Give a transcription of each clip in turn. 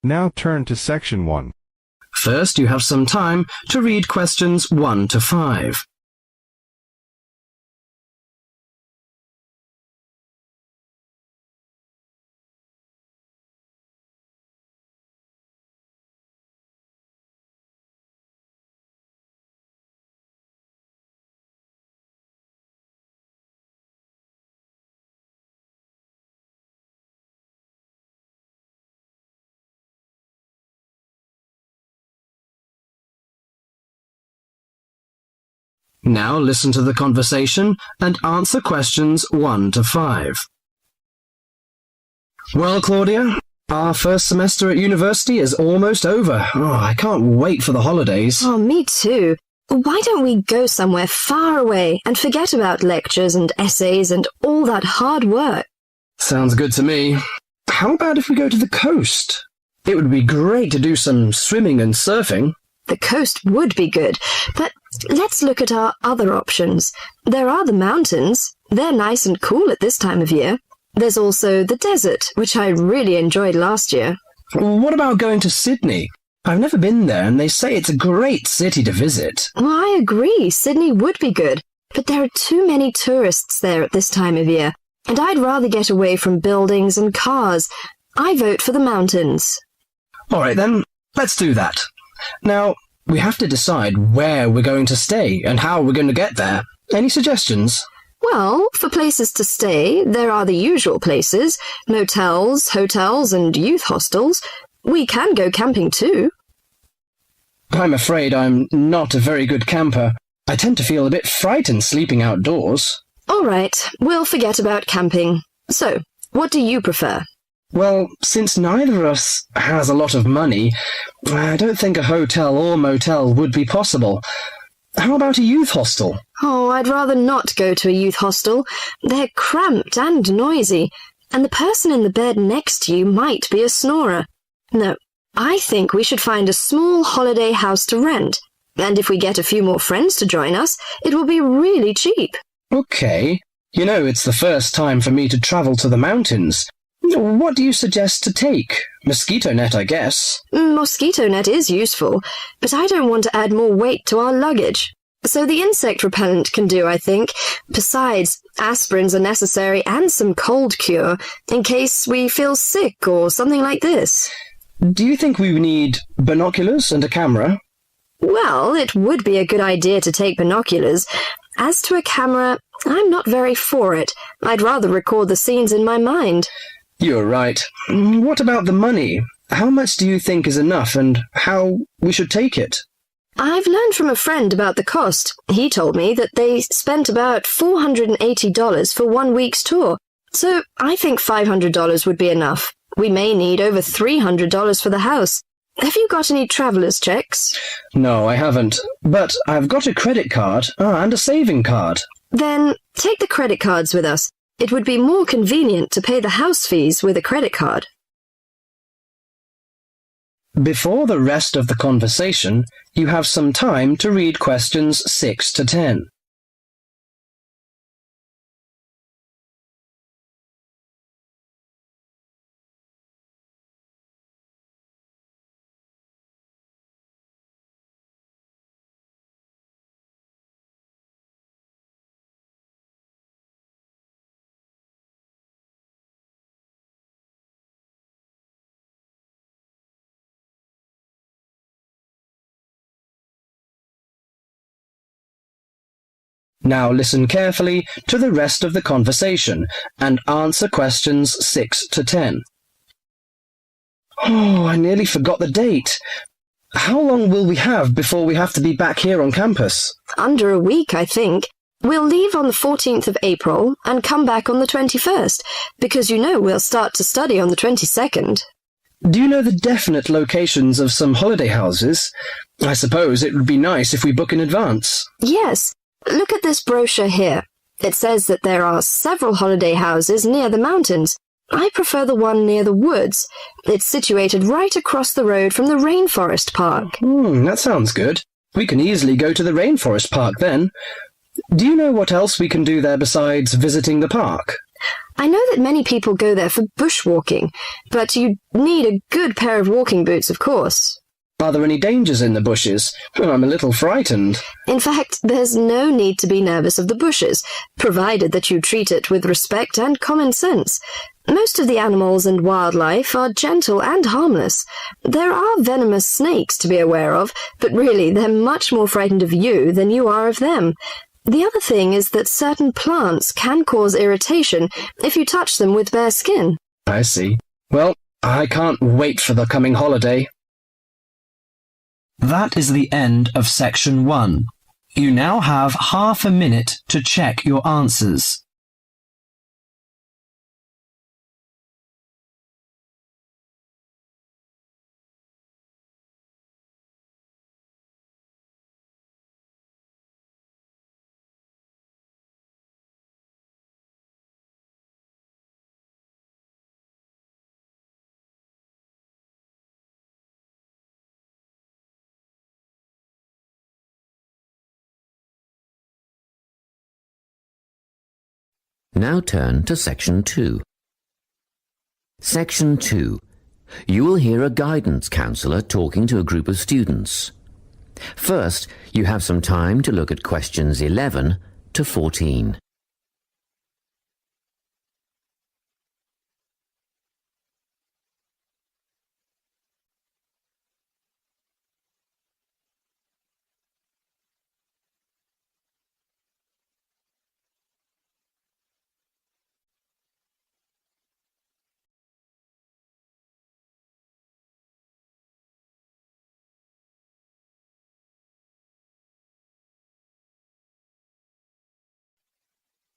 Now turn to Section 1. First, you have some time to read questions 1 to 5. Now listen to the conversation and answer questions 1 to 5. Well, Claudia, our first semester at university is almost over. I can't wait for the holidays. Oh, me too. Why don't we go somewhere far away and forget about lectures and essays and all that hard work? Sounds good to me. How about if we go to the coast? It would be great to do some swimming and surfing. The coast would be good, but let's look at our other options. There are the mountains. They're nice and cool at this time of year. There's also the desert, which I really enjoyed last year. What about going to Sydney? I've never been there, and they say it's a great city to visit. Well, I agree. Sydney would be good, but there are too many tourists there at this time of year, and I'd rather get away from buildings and cars. I vote for the mountains. All right, then, let's do that. Now, we have to decide where we're going to stay and how we're going to get there. Any suggestions? Well, for places to stay, there are the usual places, motels, hotels, and youth hostels. We can go camping too. I'm afraid I'm not a very good camper. I tend to feel a bit frightened sleeping outdoors. All right, we'll forget about camping. So, what do you prefer? Well, since neither of us has a lot of money, I don't think a hotel or motel would be possible. How about a youth hostel? Oh, I'd rather not go to a youth hostel. They're cramped and noisy, and the person in the bed next to you might be a snorer. No, I think we should find a small holiday house to rent, and if we get a few more friends to join us, it will be really cheap. Okay. You know, it's the first time for me to travel to the mountains. What do you suggest to take? Mosquito net, I guess. Mosquito net is useful, but I don't want to add more weight to our luggage. So the insect repellent can do, I think. Besides, aspirins are necessary and some cold cure, in case we feel sick or something like this. Do you think we need binoculars and a camera? Well, it would be a good idea to take binoculars. As to a camera, I'm not very for it. I'd rather record the scenes in my mind. You're right. What about the money? How much do you think is enough and how we should take it? I've learned from a friend about the cost. He told me that they spent about $480 for 1 week's tour. So I think $500 would be enough. We may need over $300 for the house. Have you got any traveller's checks? No, I haven't. But I've got a credit card and a saving card. Then take the credit cards with us. It would be more convenient to pay the house fees with a credit card. Before the rest of the conversation, you have some time to read questions 6 to 10. Now listen carefully to the rest of the conversation and answer questions 6 to 10. Oh, I nearly forgot the date. How long will we have before we have to be back here on campus? Under a week, I think. We'll leave on the 14th of April and come back on the 21st, because you know we'll start to study on the 22nd. Do you know the definite locations of some holiday houses? I suppose it would be nice if we book in advance. Yes. Look at this brochure here. It says that there are several holiday houses near the mountains. I prefer the one near the woods. It's situated right across the road from the rainforest park. That sounds good. We can easily go to the rainforest park then. Do you know what else we can do there besides visiting the park? I know that many people go there for bushwalking, but you need a good pair of walking boots, of course. Are there any dangers in the bushes? I'm a little frightened. In fact, there's no need to be nervous of the bushes, provided that you treat it with respect and common sense. Most of the animals and wildlife are gentle and harmless. There are venomous snakes to be aware of, but really they're much more frightened of you than you are of them. The other thing is that certain plants can cause irritation if you touch them with bare skin. I see. Well, I can't wait for the coming holiday. That is the end of section 1. You now have half a minute to check your answers. Now turn to Section 2. Section 2. You will hear a guidance counsellor talking to a group of students. First, you have some time to look at questions 11 to 14.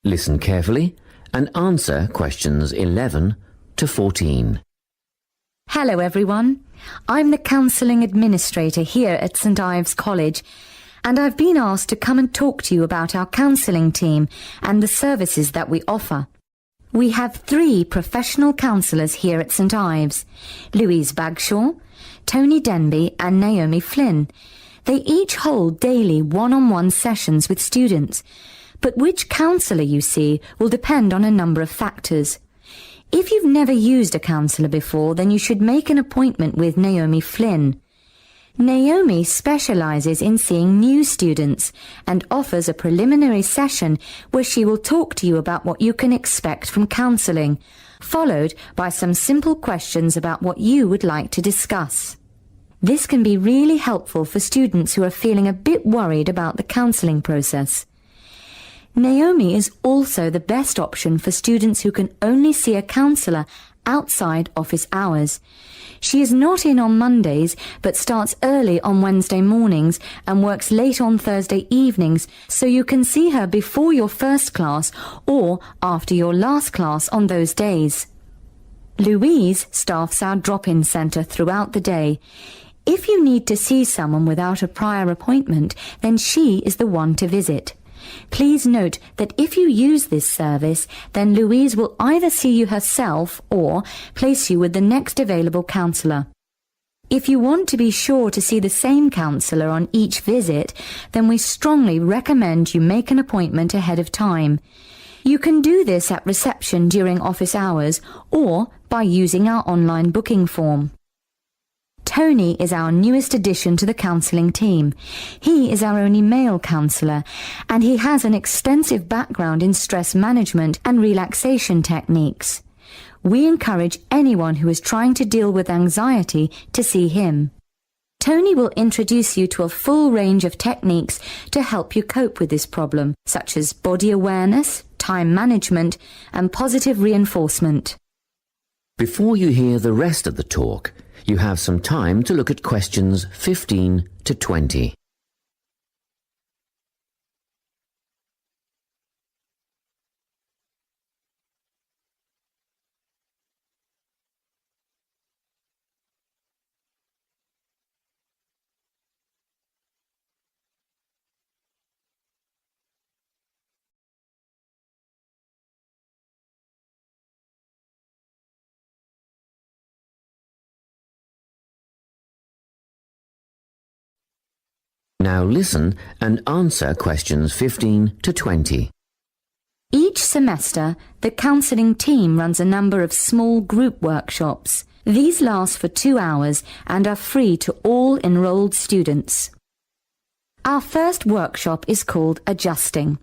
Listen carefully and answer questions 11 to 14. Hello everyone, I'm the Counselling Administrator here at St Ives College, and I've been asked to come and talk to you about our counselling team and the services that we offer. We have 3 professional counsellors here at St Ives, Louise Bagshaw, Tony Denby and Naomi Flynn. They each hold daily one-on-one sessions with students, but which counsellor you see will depend on a number of factors. If you've never used a counsellor before, then you should make an appointment with Naomi Flynn. Naomi specialises in seeing new students and offers a preliminary session where she will talk to you about what you can expect from counselling, followed by some simple questions about what you would like to discuss. This can be really helpful for students who are feeling a bit worried about the counselling process. Naomi is also the best option for students who can only see a counsellor outside office hours. She is not in on Mondays, but starts early on Wednesday mornings and works late on Thursday evenings, so you can see her before your first class or after your last class on those days. Louise staffs our drop-in centre throughout the day. If you need to see someone without a prior appointment, then she is the one to visit. Please note that if you use this service, then Louise will either see you herself or place you with the next available counsellor. If you want to be sure to see the same counsellor on each visit, then we strongly recommend you make an appointment ahead of time. You can do this at reception during office hours or by using our online booking form. Tony is our newest addition to the counselling team. He is our only male counsellor, and he has an extensive background in stress management and relaxation techniques. We encourage anyone who is trying to deal with anxiety to see him. Tony will introduce you to a full range of techniques to help you cope with this problem, such as body awareness, time management, and positive reinforcement. Before you hear the rest of the talk, you have some time to look at questions 15 to 20. Now listen and answer questions 15 to 20. Each semester, the counselling team runs a number of small group workshops. These last for 2 hours and are free to all enrolled students. Our first workshop is called Adjusting.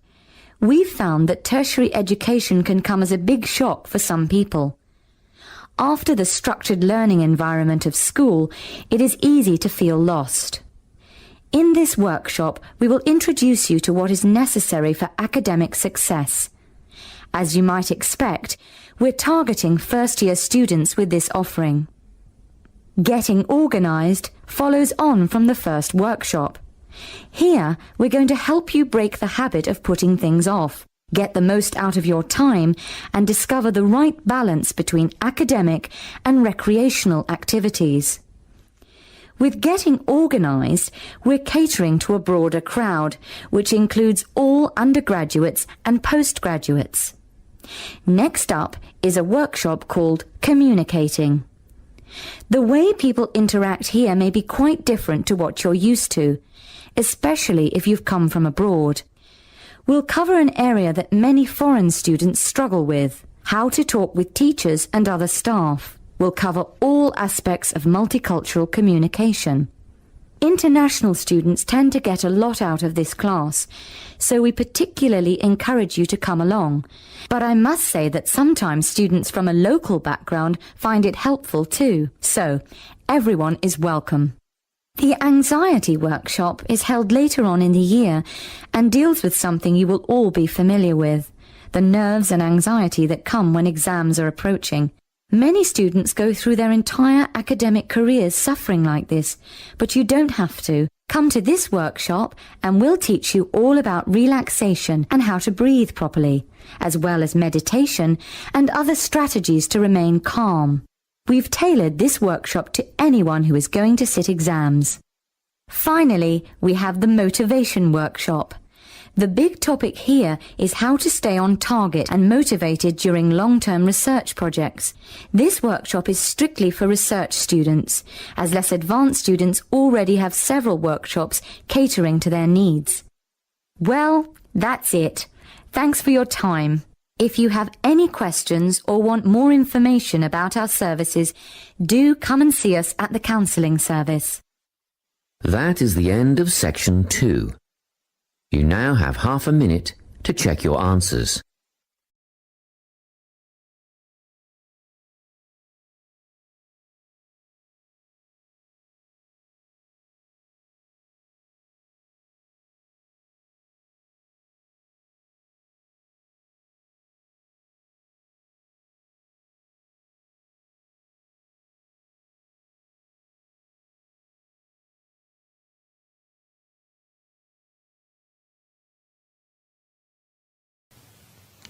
We've found that tertiary education can come as a big shock for some people. After the structured learning environment of school, it is easy to feel lost. In this workshop, we will introduce you to what is necessary for academic success. As you might expect, we're targeting first-year students with this offering. Getting organised follows on from the first workshop. Here, we're going to help you break the habit of putting things off, get the most out of your time, and discover the right balance between academic and recreational activities. With Getting Organised, we're catering to a broader crowd, which includes all undergraduates and postgraduates. Next up is a workshop called Communicating. The way people interact here may be quite different to what you're used to, especially if you've come from abroad. We'll cover an area that many foreign students struggle with, how to talk with teachers and other staff. We'll cover all aspects of multicultural communication. International students tend to get a lot out of this class, so we particularly encourage you to come along. But I must say that sometimes students from a local background find it helpful too, so everyone is welcome. The anxiety workshop is held later on in the year and deals with something you will all be familiar with, the nerves and anxiety that come when exams are approaching. Many students go through their entire academic careers suffering like this, but you don't have to. Come to this workshop and we'll teach you all about relaxation and how to breathe properly, as well as meditation and other strategies to remain calm. We've tailored this workshop to anyone who is going to sit exams. Finally, we have the motivation workshop. The big topic here is how to stay on target and motivated during long-term research projects. This workshop is strictly for research students, as less advanced students already have several workshops catering to their needs. Well, that's it. Thanks for your time. If you have any questions or want more information about our services, do come and see us at the counselling service. That is the end of section 2. You now have half a minute to check your answers.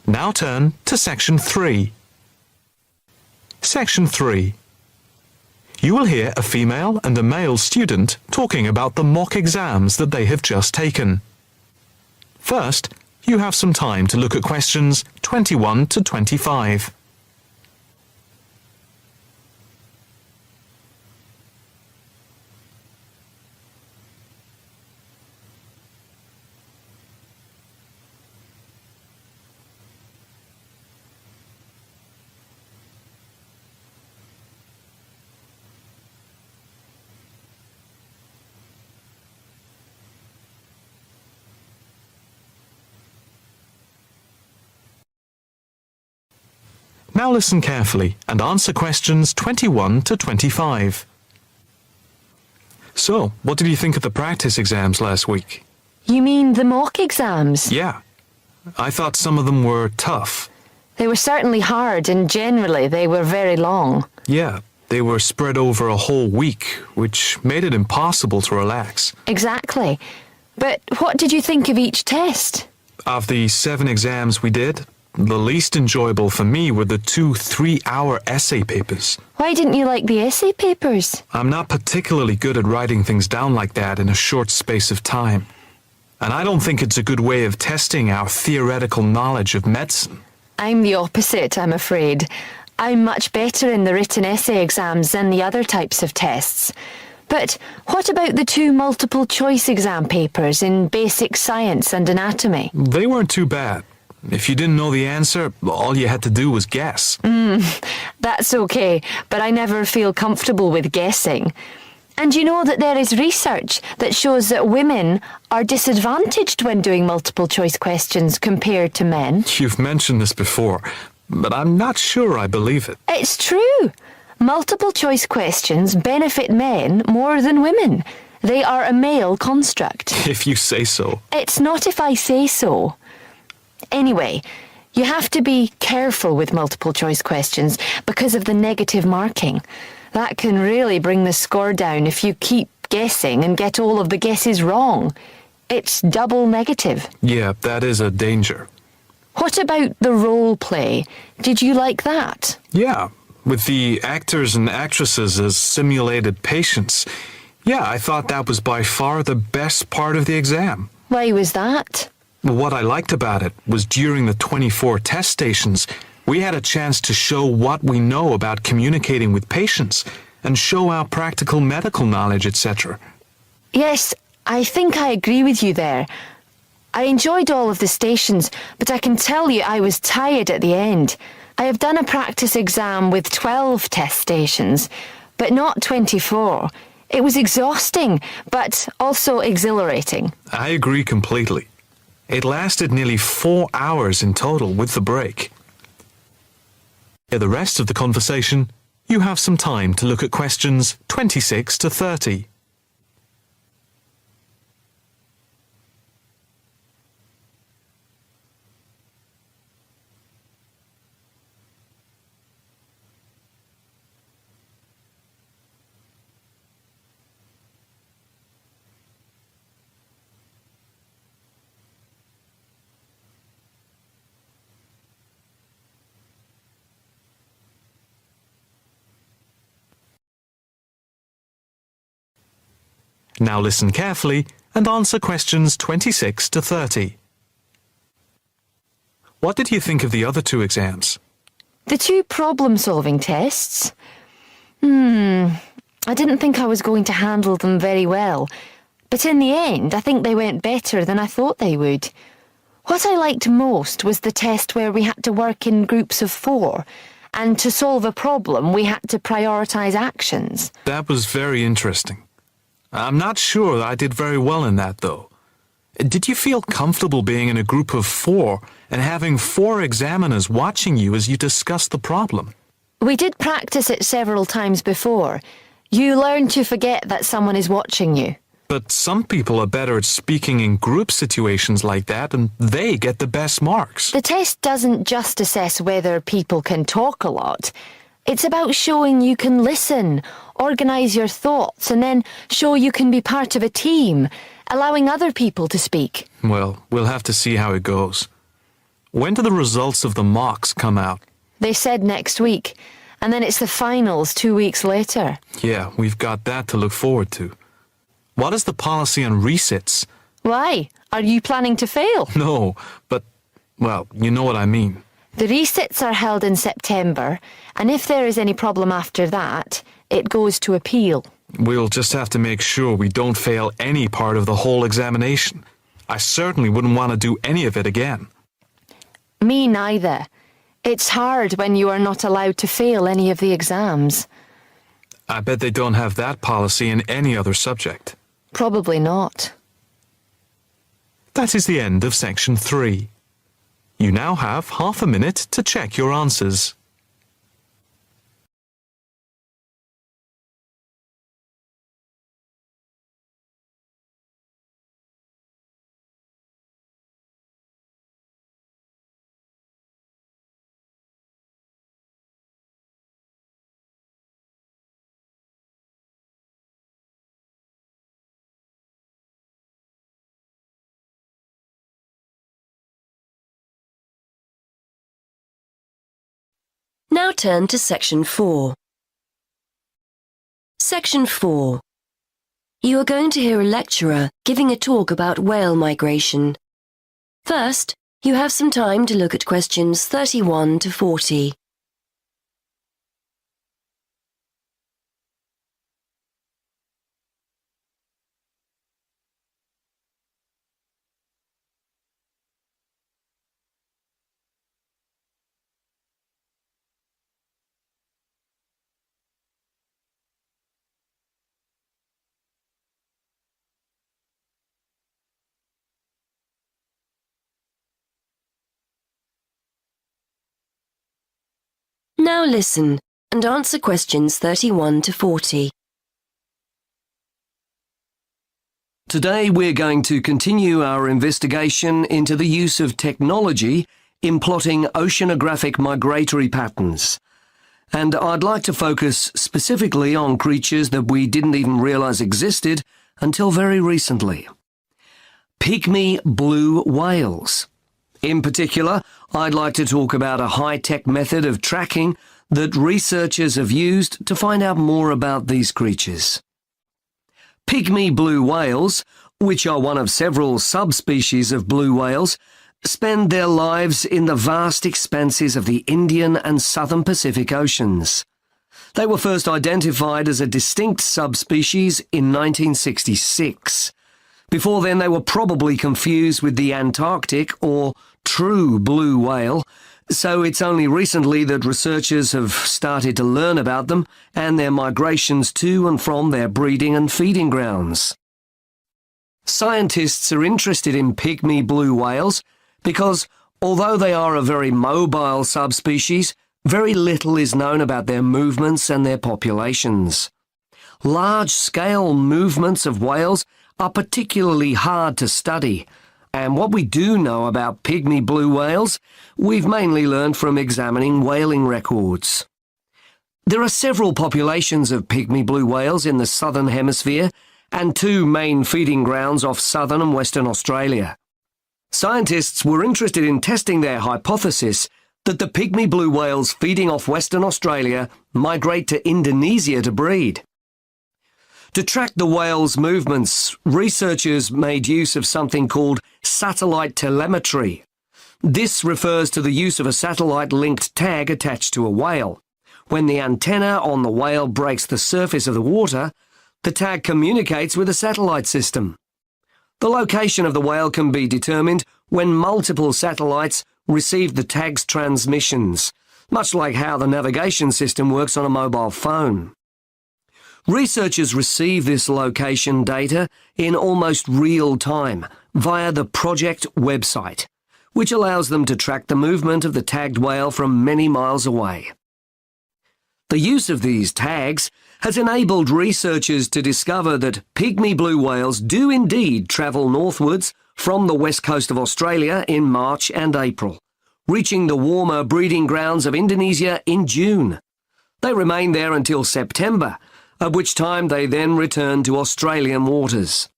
Now turn to Section 3. Section 3. You will hear a female and a male student talking about the mock exams that they have just taken. First, you have some time to look at questions 21 to 25. Now listen carefully and answer questions 21 to 25. So, what did you think of the practice exams last week? You mean the mock exams? Yeah. I thought some of them were tough. They were certainly hard and generally they were very long. Yeah, they were spread over a whole week, which made it impossible to relax. Exactly. But what did you think of each test? Of the 7 exams we did, the least enjoyable for me were the 2 3-hour essay papers. Why didn't you like the essay papers? I'm not particularly good at writing things down like that in a short space of time. And I don't think it's a good way of testing our theoretical knowledge of medicine. I'm the opposite, I'm afraid. I'm much better in the written essay exams than the other types of tests. But what about the 2 multiple choice exam papers in basic science and anatomy? They weren't too bad. If you didn't know the answer, all you had to do was guess. That's okay, but I never feel comfortable with guessing. And you know that there is research that shows that women are disadvantaged when doing multiple choice questions compared to men. You've mentioned this before, but I'm not sure I believe it. It's true. Multiple choice questions benefit men more than women. They are a male construct. If you say so. It's not if I say so. Anyway, you have to be careful with multiple choice questions because of the negative marking. That can really bring the score down if you keep guessing and get all of the guesses wrong. It's double negative. Yeah, that is a danger. What about the role play? Did you like that? Yeah, with the actors and actresses as simulated patients. Yeah, I thought that was by far the best part of the exam. Why was that? What I liked about it was during the 24 test stations, we had a chance to show what we know about communicating with patients and show our practical medical knowledge, etc. Yes, I think I agree with you there. I enjoyed all of the stations, but I can tell you I was tired at the end. I have done a practice exam with 12 test stations, but not 24. It was exhausting, but also exhilarating. I agree completely. It lasted nearly 4 hours in total with the break. In the rest of the conversation, you have some time to look at questions 26 to 30. Now listen carefully and answer questions 26 to 30. What did you think of the other two exams? The two problem-solving tests? I didn't think I was going to handle them very well. But in the end, I think they went better than I thought they would. What I liked most was the test where we had to work in groups of 4, and to solve a problem, we had to prioritise actions. That was very interesting. I'm not sure I did very well in that, though. Did you feel comfortable being in a group of 4 and having 4 examiners watching you as you discussed the problem? We did practice it several times before. You learn to forget that someone is watching you. But some people are better at speaking in group situations like that, and they get the best marks. The test doesn't just assess whether people can talk a lot. It's about showing you can listen, organise your thoughts, and then show you can be part of a team, allowing other people to speak. Well, we'll have to see how it goes. When do the results of the mocks come out? They said next week, and then it's the finals 2 weeks later. Yeah, we've got that to look forward to. What is the policy on resits? Why? Are you planning to fail? No, but, well, you know what I mean. The resits are held in September, and if there is any problem after that, it goes to appeal. We'll just have to make sure we don't fail any part of the whole examination. I certainly wouldn't want to do any of it again. Me neither. It's hard when you are not allowed to fail any of the exams. I bet they don't have that policy in any other subject. Probably not. That is the end of section 3. You now have half a minute to check your answers. Now turn to Section 4. Section 4. You are going to hear a lecturer giving a talk about whale migration. First, you have some time to look at questions 31 to 40. Now listen and answer questions 31 to 40. Today we're going to continue our investigation into the use of technology in plotting oceanographic migratory patterns. And I'd like to focus specifically on creatures that we didn't even realize existed until very recently. Pygmy blue whales. In particular, I'd like to talk about a high-tech method of tracking that researchers have used to find out more about these creatures. Pygmy blue whales, which are one of several subspecies of blue whales, spend their lives in the vast expanses of the Indian and Southern Pacific Oceans. They were first identified as a distinct subspecies in 1966. Before then, they were probably confused with the Antarctic or true blue whale, so it's only recently that researchers have started to learn about them and their migrations to and from their breeding and feeding grounds. Scientists are interested in pygmy blue whales because, although they are a very mobile subspecies, very little is known about their movements and their populations. Large-scale movements of whales are particularly hard to study, and what we do know about pygmy blue whales, we've mainly learned from examining whaling records. There are several populations of pygmy blue whales in the southern hemisphere and two main feeding grounds off southern and western Australia. Scientists were interested in testing their hypothesis that the pygmy blue whales feeding off Western Australia migrate to Indonesia to breed. To track the whales' movements, researchers made use of something called satellite telemetry. This refers to the use of a satellite-linked tag attached to a whale. When the antenna on the whale breaks the surface of the water, the tag communicates with a satellite system. The location of the whale can be determined when multiple satellites receive the tag's transmissions, much like how the navigation system works on a mobile phone. Researchers receive this location data in almost real time via the project website, which allows them to track the movement of the tagged whale from many miles away. The use of these tags has enabled researchers to discover that pygmy blue whales do indeed travel northwards from the west coast of Australia in March and April, reaching the warmer breeding grounds of Indonesia in June. They remain there until September, at which time they then return to Australian waters.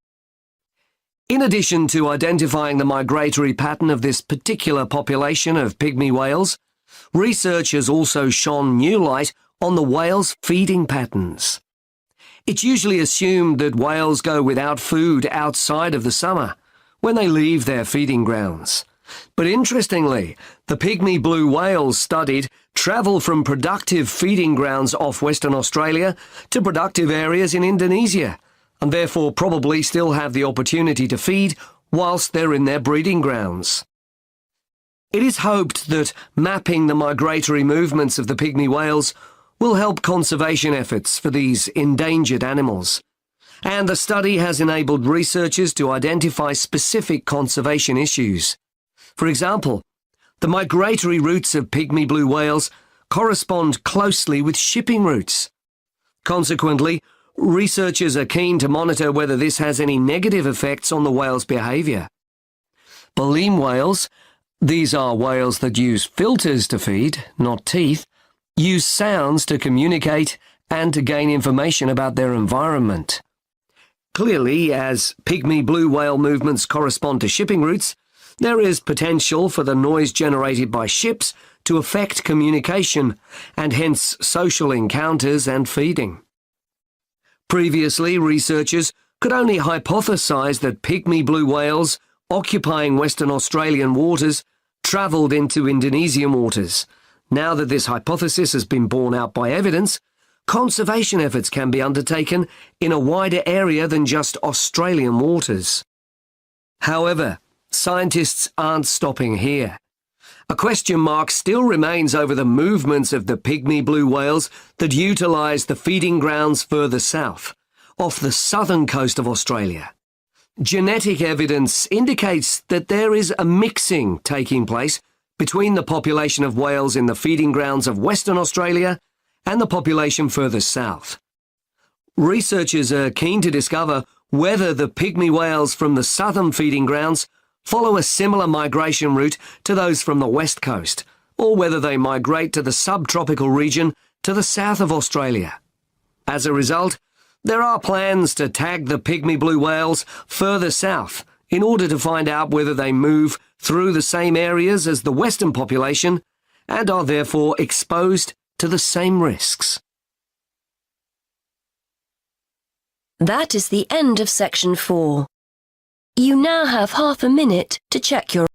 In addition to identifying the migratory pattern of this particular population of pygmy whales, research has also shone new light on the whales' feeding patterns. It's usually assumed that whales go without food outside of the summer, when they leave their feeding grounds. But interestingly, the pygmy blue whales studied travel from productive feeding grounds off Western Australia to productive areas in Indonesia, and therefore probably still have the opportunity to feed whilst they're in their breeding grounds. It is hoped that mapping the migratory movements of the pygmy whales will help conservation efforts for these endangered animals, and the study has enabled researchers to identify specific conservation issues. For example, the migratory routes of pygmy blue whales correspond closely with shipping routes. Consequently, researchers are keen to monitor whether this has any negative effects on the whale's behaviour. Baleen whales, these are whales that use filters to feed, not teeth, use sounds to communicate and to gain information about their environment. Clearly, as pygmy blue whale movements correspond to shipping routes, there is potential for the noise generated by ships to affect communication and hence social encounters and feeding. Previously, researchers could only hypothesize that pygmy blue whales occupying Western Australian waters travelled into Indonesian waters. Now that this hypothesis has been borne out by evidence, conservation efforts can be undertaken in a wider area than just Australian waters. However, scientists aren't stopping here. A question mark still remains over the movements of the pygmy blue whales that utilise the feeding grounds further south, off the southern coast of Australia. Genetic evidence indicates that there is a mixing taking place between the population of whales in the feeding grounds of Western Australia and the population further south. Researchers are keen to discover whether the pygmy whales from the southern feeding grounds follow a similar migration route to those from the west coast, or whether they migrate to the subtropical region to the south of Australia. As a result, there are plans to tag the pygmy blue whales further south in order to find out whether they move through the same areas as the western population and are therefore exposed to the same risks. That is the end of section 4. You now have half a minute to check your